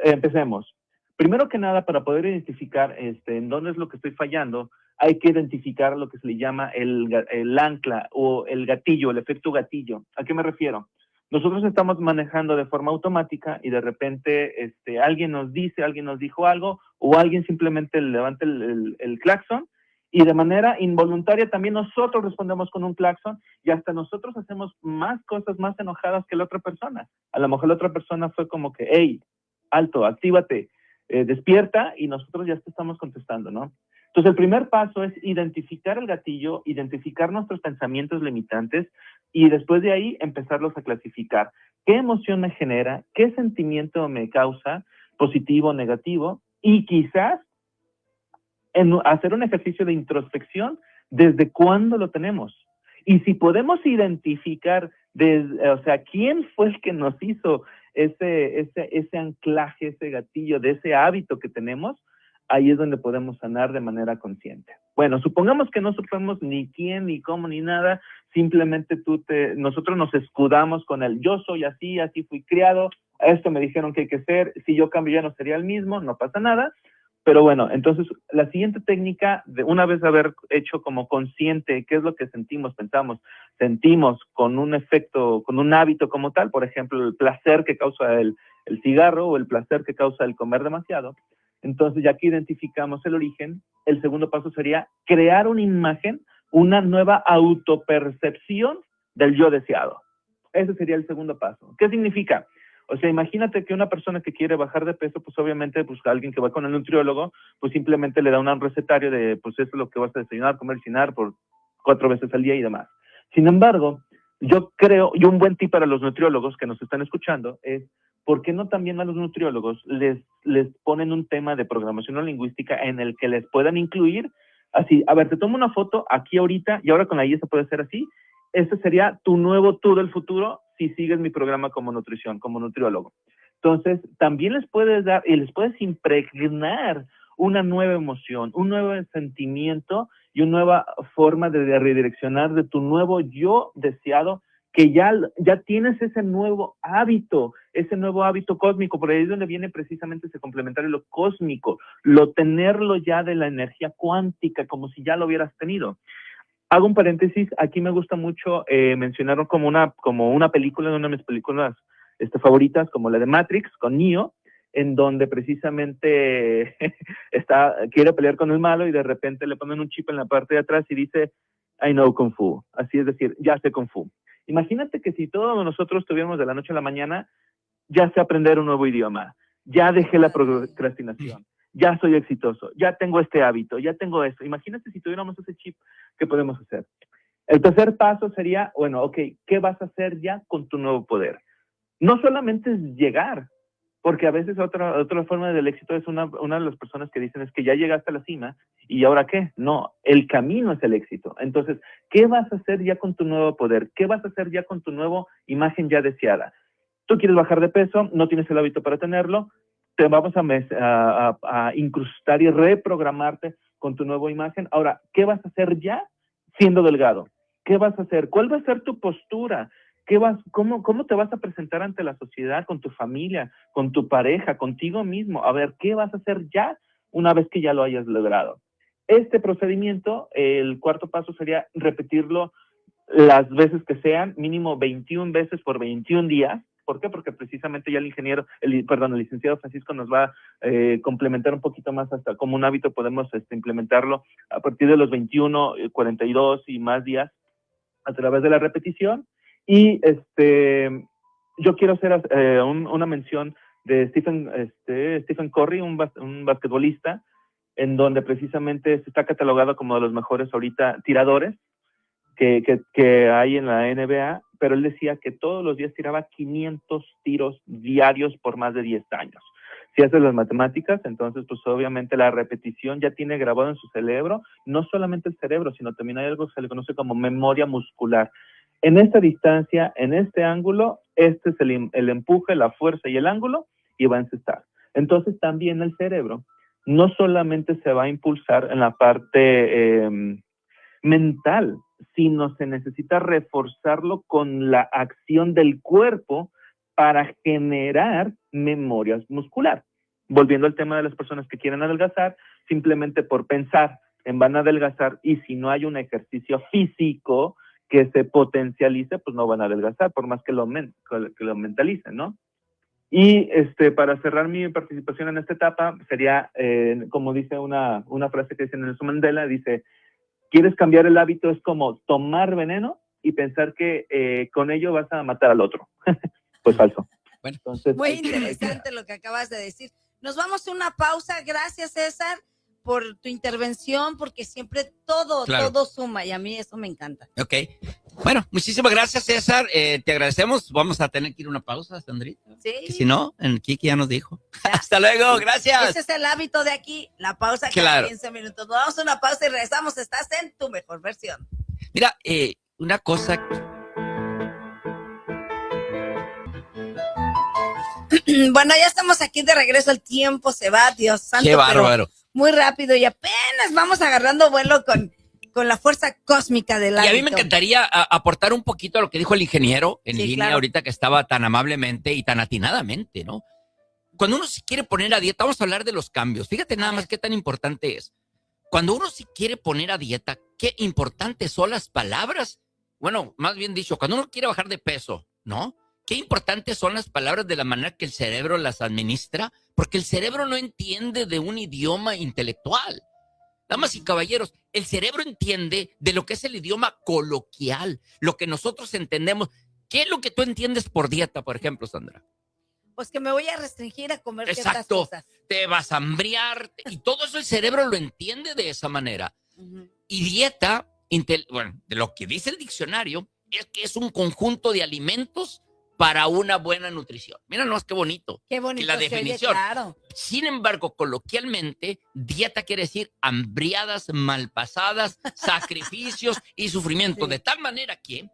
Empecemos. Primero que nada, para poder identificar en dónde es lo que estoy fallando, hay que identificar lo que se le llama el ancla o el gatillo, el efecto gatillo. ¿A qué me refiero? Nosotros estamos manejando de forma automática y de repente alguien nos dijo algo o alguien simplemente levanta el claxon y de manera involuntaria también nosotros respondemos con un claxon y hasta nosotros hacemos más cosas más enojadas que la otra persona. A lo mejor la otra persona fue como que, hey, alto, actívate, despierta, y nosotros ya te estamos contestando, ¿no? Entonces, el primer paso es identificar el gatillo, identificar nuestros pensamientos limitantes y después de ahí empezarlos a clasificar. ¿Qué emoción me genera? ¿Qué sentimiento me causa? ¿Positivo o negativo? Y quizás hacer un ejercicio de introspección desde cuándo lo tenemos. Y si podemos identificar, quién fue el que nos hizo ese anclaje, ese gatillo de ese hábito que tenemos, ahí es donde podemos sanar de manera consciente. Bueno, supongamos que no supimos ni quién, ni cómo, ni nada, simplemente nosotros nos escudamos con el yo soy así, así fui criado, esto me dijeron que hay que ser, si yo cambio ya no sería el mismo, no pasa nada. Pero bueno, entonces la siguiente técnica, de una vez haber hecho como consciente qué es lo que sentimos con un efecto, con un hábito como tal, por ejemplo, el placer que causa el cigarro o el placer que causa el comer demasiado. Entonces, ya que identificamos el origen, el segundo paso sería crear una imagen, una nueva autopercepción del yo deseado. Ese sería el segundo paso. ¿Qué significa? O sea, imagínate que una persona que quiere bajar de peso, pues obviamente, pues alguien que va con el nutriólogo, pues simplemente le da un recetario de, pues eso es lo que vas a desayunar, comer, cenar por 4 veces al día y demás. Sin embargo, yo creo, y un buen tip para los nutriólogos que nos están escuchando es, ¿por qué no también a los nutriólogos les ponen un tema de programación neurolingüística en el que les puedan incluir, así, a ver, te tomo una foto aquí ahorita, y ahora con la IESA puede ser así, este sería tu nuevo tú del futuro si sigues mi programa como nutrición, como nutriólogo. Entonces, también les puedes dar y les puedes impregnar una nueva emoción, un nuevo sentimiento y una nueva forma de redireccionar de tu nuevo yo deseado, que ya tienes ese nuevo hábito cósmico. Por ahí es donde viene precisamente ese complementario, lo cósmico, tenerlo ya de la energía cuántica, como si ya lo hubieras tenido. Hago un paréntesis, aquí me gusta mucho mencionar como una película, una de mis películas favoritas, como la de Matrix, con Neo, en donde precisamente quiere pelear con el malo y de repente le ponen un chip en la parte de atrás y dice, I know Kung Fu. Así es decir, ya sé Kung Fu. Imagínate que si todos nosotros tuviéramos de la noche a la mañana, ya sé aprender un nuevo idioma, ya dejé la procrastinación, ya soy exitoso, ya tengo este hábito, ya tengo esto. Imagínate si tuviéramos ese chip, ¿qué podemos hacer? El tercer paso sería, bueno, ok, ¿qué vas a hacer ya con tu nuevo poder? No solamente es llegar, porque a veces otra forma del éxito es una de las personas que dicen es que ya llegaste a la cima y ¿ahora qué? No, el camino es el éxito. Entonces, ¿qué vas a hacer ya con tu nuevo poder? ¿Qué vas a hacer ya con tu nueva imagen ya deseada? Tú quieres bajar de peso, no tienes el hábito para tenerlo, te vamos a incrustar y reprogramarte con tu nueva imagen. Ahora, ¿qué vas a hacer ya siendo delgado? ¿Qué vas a hacer? ¿Cuál va a ser tu postura? ¿Cómo te vas a presentar ante la sociedad, con tu familia, con tu pareja, contigo mismo? A ver, ¿qué vas a hacer ya una vez que ya lo hayas logrado? Este procedimiento, el cuarto paso sería repetirlo las veces que sean, mínimo 21 veces por 21 días. ¿Por qué? Porque precisamente ya el licenciado Francisco nos va a complementar un poquito más hasta como un hábito podemos implementarlo a partir de los 21, 42 y más días a través de la repetición. Y yo quiero hacer una mención de Stephen Curry, un basquetbolista, en donde precisamente se está catalogado como de los mejores ahorita tiradores que hay en la NBA, pero él decía que todos los días tiraba 500 tiros diarios por más de 10 años. Si haces las matemáticas, entonces pues obviamente la repetición ya tiene grabado en su cerebro, no solamente el cerebro, sino también hay algo que se le conoce como memoria muscular. En esta distancia, en este ángulo, este es el empuje, la fuerza y el ángulo, y va a encestar. Entonces también el cerebro no solamente se va a impulsar en la parte mental, sino se necesita reforzarlo con la acción del cuerpo para generar memorias muscular. Volviendo al tema de las personas que quieren adelgazar, simplemente por pensar en van a adelgazar y si no hay un ejercicio físico que se potencialice, pues no van a adelgazar, por más que lo mentalicen, ¿no? Y para cerrar mi participación en esta etapa sería, como dice una frase que dice Nelson Mandela, dice, ¿quieres cambiar el hábito? Es como tomar veneno y pensar que con ello vas a matar al otro. Pues falso. Bueno, entonces, muy interesante lo que acabas de decir. Nos vamos a una pausa. Gracias, César, por tu intervención, porque siempre todo suma y a mí eso me encanta. Ok. Bueno, muchísimas gracias, César. Te agradecemos. Vamos a tener que ir a una pausa, Sandrita. Sí. Que si no, Kiki ya nos dijo. Hasta luego, gracias. Ese es el hábito de aquí, la pausa cada 15 minutos. Nos vamos a una pausa y regresamos. Estás en tu mejor versión. Mira, una cosa. Bueno, ya estamos aquí de regreso. El tiempo se va, Dios santo. Qué bárbaro. Muy rápido y apenas vamos agarrando vuelo con la fuerza cósmica del hábito. Y a mí me encantaría aportar un poquito a lo que dijo el ingeniero en línea ahorita, que estaba tan amablemente y tan atinadamente, ¿no? Cuando uno se quiere poner a dieta, vamos a hablar de los cambios. Fíjate nada más qué tan importante es. Cuando uno se quiere poner a dieta, qué importantes son las palabras. Bueno, más bien dicho, cuando uno quiere bajar de peso, ¿no? Qué importantes son las palabras de la manera que el cerebro las administra, porque el cerebro no entiende de un idioma intelectual. Damas y caballeros, el cerebro entiende de lo que es el idioma coloquial, lo que nosotros entendemos. ¿Qué es lo que tú entiendes por dieta, por ejemplo, Sandra? Pues que me voy a restringir a comer ciertas cosas. Te vas a hambriar y todo eso el cerebro lo entiende de esa manera. Y dieta, bueno, de lo que dice el diccionario, es que es un conjunto de alimentos para una buena nutrición. Mira nomás qué bonito. Qué bonito. Y la definición. Oye, claro. Sin embargo, coloquialmente, dieta quiere decir hambriadas, malpasadas, sacrificios y sufrimiento. Sí. De tal manera que, en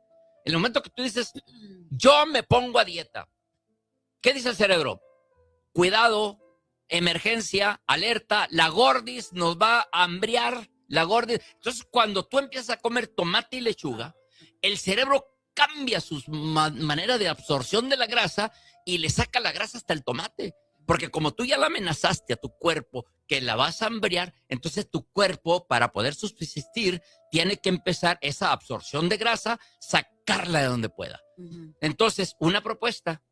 el momento que tú dices, yo me pongo a dieta, ¿qué dice el cerebro? Cuidado, emergencia, alerta, la gordis nos va a hambriar, la gordis. Entonces, cuando tú empiezas a comer tomate y lechuga, el cerebro cambia su manera de absorción de la grasa y le saca la grasa hasta el tomate. Porque como tú ya la amenazaste a tu cuerpo que la vas a hambriar, entonces tu cuerpo, para poder subsistir, tiene que empezar esa absorción de grasa, sacarla de donde pueda. Entonces, una propuesta,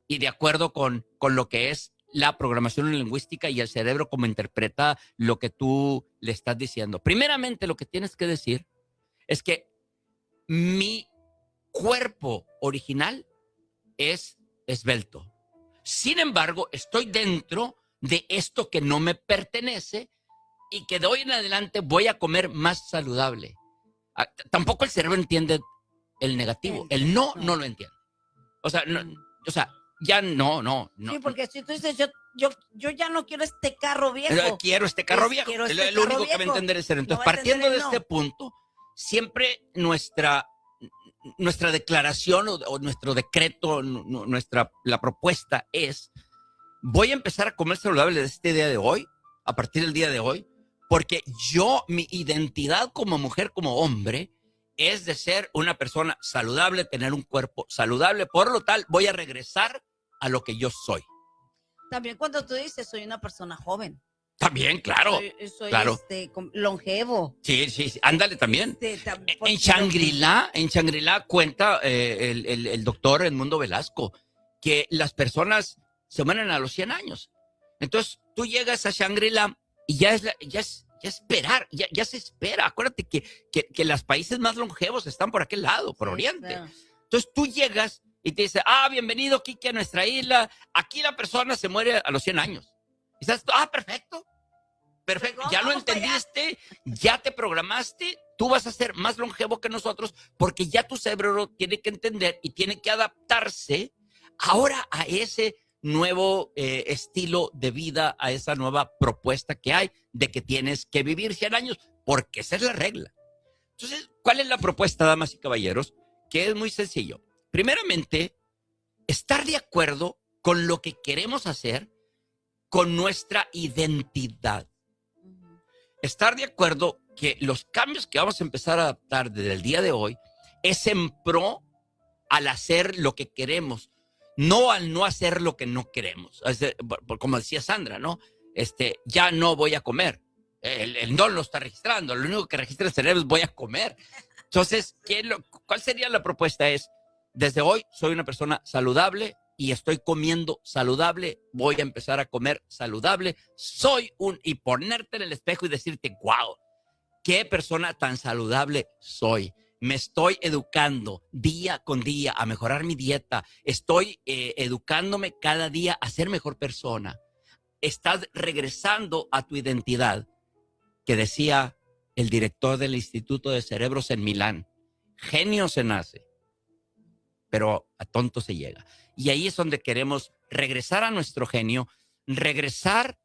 y de acuerdo con lo que es la programación lingüística y el cerebro como interpreta lo que tú le estás diciendo. Primeramente, lo que tienes que decir es que mi cuerpo original es esbelto. Sin embargo, estoy dentro de esto que no me pertenece y que de hoy en adelante voy a comer más saludable. Tampoco el cerebro entiende el negativo. El no lo entiende. O sea, ya no. Sí, porque si tú dices, yo ya no quiero este carro viejo. Quiero este carro viejo. Es lo único que va a entender el cerebro. Entonces, partiendo de este punto, siempre nuestra declaración o nuestro decreto, la propuesta es, voy a empezar a comer saludable desde este día de hoy, a partir del día de hoy, porque mi identidad como mujer, como hombre, es de ser una persona saludable, tener un cuerpo saludable, por lo tal voy a regresar a lo que yo soy. También cuando tú dices, soy una persona joven. También, claro. Soy claro. Longevo. Sí, ándale también. En Shangri-La cuenta el doctor Edmundo Velasco que las personas se mueren a los 100 años. Entonces, tú llegas a Shangri-La y ya se espera. Acuérdate que los países más longevos están por aquel lado, por Oriente. Claro. Entonces, tú llegas y te dice, bienvenido, Kike, a nuestra isla. Aquí la persona se muere a los 100 años. Y estás, perfecto. Perfecto, ya lo entendiste, ya te programaste, tú vas a ser más longevo que nosotros porque ya tu cerebro tiene que entender y tiene que adaptarse ahora a ese nuevo estilo de vida, a esa nueva propuesta que hay de que tienes que vivir 100 años, porque esa es la regla. Entonces, ¿cuál es la propuesta, damas y caballeros? Que es muy sencillo. Primeramente, estar de acuerdo con lo que queremos hacer, con nuestra identidad. Estar de acuerdo que los cambios que vamos a empezar a adaptar desde el día de hoy es en pro al hacer lo que queremos, no al no hacer lo que no queremos. Como decía Sandra, ¿no? Ya no voy a comer. El no lo está registrando. Lo único que registra el cerebro es voy a comer. Entonces, ¿cuál sería la propuesta? Es, desde hoy soy una persona saludable y estoy comiendo saludable, voy a empezar a comer saludable, y ponerte en el espejo y decirte, wow, qué persona tan saludable soy. Me estoy educando día con día a mejorar mi dieta, estoy educándome cada día a ser mejor persona. Estás regresando a tu identidad, que decía el director del Instituto de Cerebros en Milán, genio se nace, pero a tonto se llega. Y ahí es donde queremos regresar a nuestro genio, regresar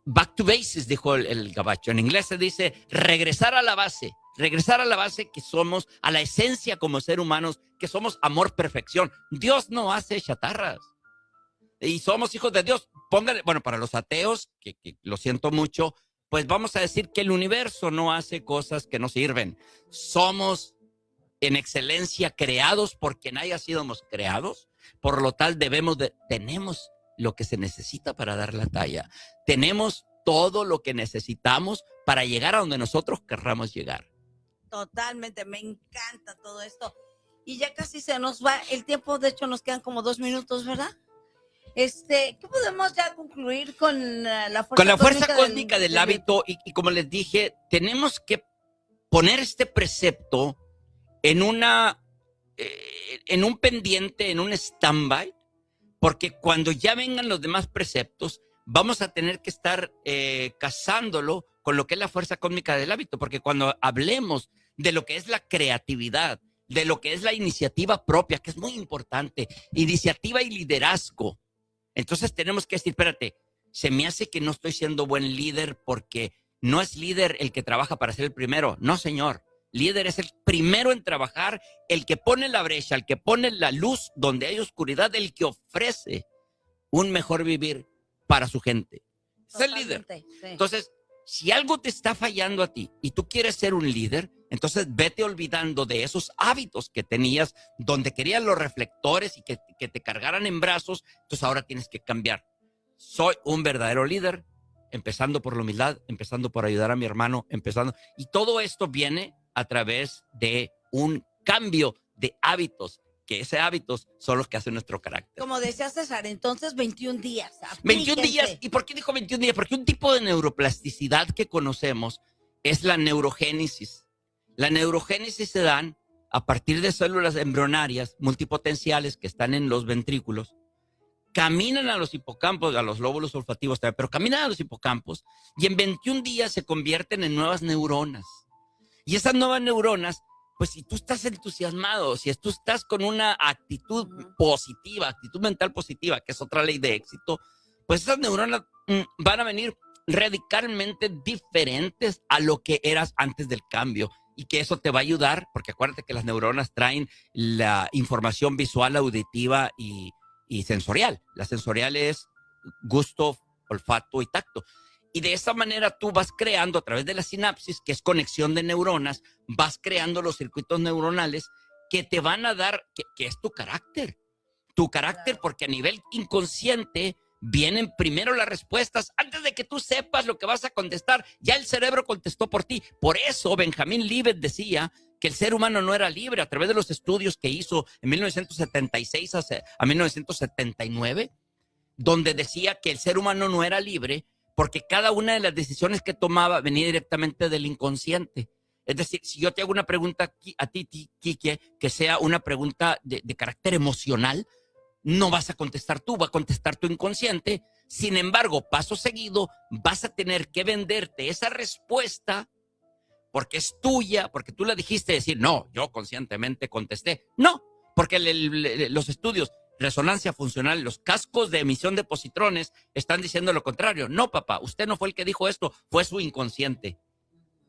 back to bases, dijo el gabacho. En inglés se dice regresar a la base que somos, a la esencia como ser humanos, que somos amor, perfección. Dios no hace chatarras. Y somos hijos de Dios. Póngale, bueno, para los ateos, que lo siento mucho, pues vamos a decir que el universo no hace cosas que no sirven. Somos en excelencia creados por quien haya sido creados. Por lo tal tenemos lo que se necesita para dar la talla. Tenemos todo lo que necesitamos para llegar a donde nosotros querramos llegar. Totalmente, me encanta todo esto. Y ya casi se nos va el tiempo, de hecho nos quedan como 2 minutos, ¿verdad? ¿Qué podemos ya concluir con la fuerza cósmica del hábito? Y como les dije, tenemos que poner este precepto en un pendiente, en un stand-by, porque cuando ya vengan los demás preceptos, vamos a tener que estar casándolo con lo que es la fuerza cósmica del hábito, porque cuando hablemos de lo que es la creatividad, de lo que es la iniciativa propia, que es muy importante, iniciativa y liderazgo, entonces tenemos que decir, espérate, se me hace que no estoy siendo buen líder porque no es líder el que trabaja para ser el primero. No, señor. Líder es el primero en trabajar, el que pone la brecha, el que pone la luz donde hay oscuridad, el que ofrece un mejor vivir para su gente. Es el líder. Sí. Entonces, si algo te está fallando a ti y tú quieres ser un líder, entonces vete olvidando de esos hábitos que tenías donde querías los reflectores y que te cargaran en brazos. Entonces ahora tienes que cambiar. Soy un verdadero líder, empezando por la humildad, empezando por ayudar a mi hermano, y todo esto viene a través de un cambio de hábitos, que esos hábitos son los que hacen nuestro carácter. Como decía César, entonces 21 días. Aplíquense. 21 días. ¿Y por qué dijo 21 días? Porque un tipo de neuroplasticidad que conocemos es la neurogénesis. La neurogénesis se dan a partir de células embrionarias multipotenciales que están en los ventrículos, caminan a los hipocampos, a los lóbulos olfativos también, pero caminan a los hipocampos y en 21 días se convierten en nuevas neuronas. Y esas nuevas neuronas, pues si tú estás entusiasmado, si tú estás con una actitud positiva, actitud mental positiva, que es otra ley de éxito, pues esas neuronas van a venir radicalmente diferentes a lo que eras antes del cambio. Y que eso te va a ayudar, porque acuérdate que las neuronas traen la información visual, auditiva y sensorial. La sensorial es gusto, olfato y tacto. Y de esa manera tú vas creando a través de la sinapsis, que es conexión de neuronas, vas creando los circuitos neuronales que te van a dar, que es tu carácter. Tu carácter, porque a nivel inconsciente vienen primero las respuestas. Antes de que tú sepas lo que vas a contestar, ya el cerebro contestó por ti. Por eso Benjamin Libet decía que el ser humano no era libre a través de los estudios que hizo en 1976 a 1979, donde decía que el ser humano no era libre porque cada una de las decisiones que tomaba venía directamente del inconsciente. Es decir, si yo te hago una pregunta a ti, Quique, que sea una pregunta de carácter emocional, no vas a contestar tú, va a contestar tu inconsciente. Sin embargo, paso seguido, vas a tener que venderte esa respuesta porque es tuya, porque tú la dijiste, decir, no, yo conscientemente contesté. No, porque los estudios, resonancia funcional, los cascos de emisión de positrones están diciendo lo contrario. No, papá, usted no fue el que dijo esto, fue su inconsciente.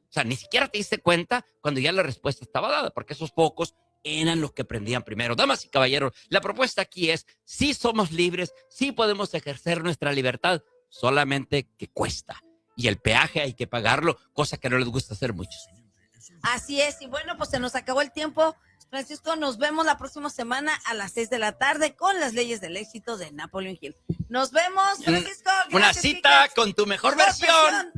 O sea, ni siquiera te diste cuenta cuando ya la respuesta estaba dada, porque esos pocos eran los que prendían primero. Damas y caballeros, la propuesta aquí es, sí somos libres, sí podemos ejercer nuestra libertad, solamente que cuesta. Y el peaje hay que pagarlo, cosa que no les gusta hacer muchos. Así es, y bueno, pues se nos acabó el tiempo. Francisco, nos vemos la próxima semana a las 6 de la tarde con las leyes del éxito de Napoleon Hill. Nos vemos, Francisco. Una cita con tu mejor versión.